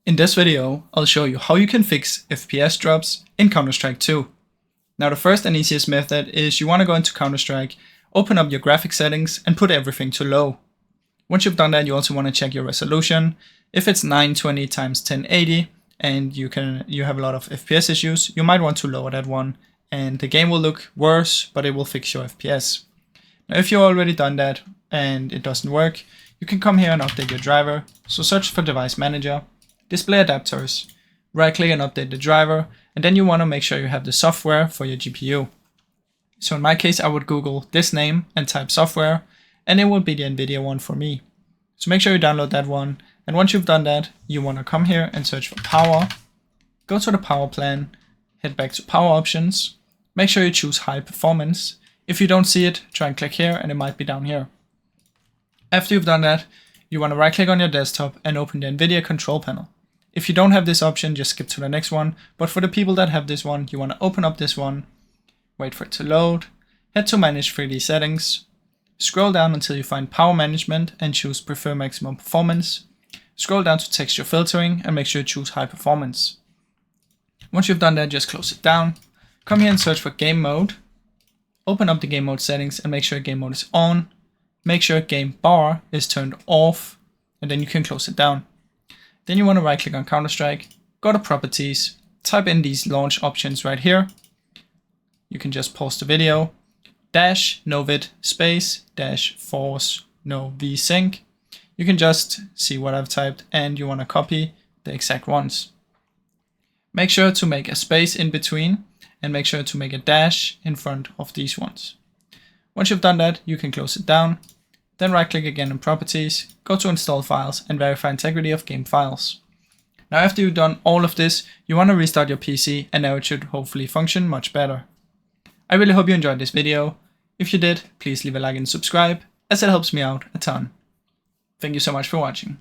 In this video, I'll show you how you can fix FPS drops in Counter-Strike 2. Now the first and easiest method is you want to go into Counter-Strike, open up your graphics settings and put everything to low. Once you've done that, you also want to check your resolution. If it's 920 x 1080 and you have a lot of FPS issues, you might want to lower that one and the game will look worse, but it will fix your FPS. Now if you've already done that and it doesn't work, you can come here and update your driver. So search for Device Manager, Display Adapters, right click and update the driver, and then you want to make sure you have the software for your GPU. So in my case, I would Google this name and type software, and it will be the NVIDIA one for me. So make sure you download that one, and once you've done that, you want to come here and search for power, go to the power plan, head back to power options, make sure you choose high performance. If you don't see it, try and click here and it might be down here. After you've done that, you want to right click on your desktop and open the NVIDIA control panel. If you don't have this option, just skip to the next one, but for the people that have this one, you want to open up this one, wait for it to load, head to manage 3D settings, scroll down until you find power management and choose prefer maximum performance, scroll down to texture filtering and make sure you choose high performance. Once you've done that, just close it down, come here and search for game mode, open up the game mode settings and make sure game mode is on, make sure game bar is turned off, and then you can close it down. Then you want to right click on Counter-Strike, go to properties, type in these launch options right here. You can just pause the video, dash no vid space dash force no vsync. You can just see what I've typed and you want to copy the exact ones. Make sure to make a space in between and make sure to make a dash in front of these ones. Once you've done that, you can close it down. Then right click again in properties, go to install files and verify integrity of game files. Now after you've done all of this, you want to restart your PC and now it should hopefully function much better. I really hope you enjoyed this video. If you did, please leave a like and subscribe as it helps me out a ton. Thank you so much for watching.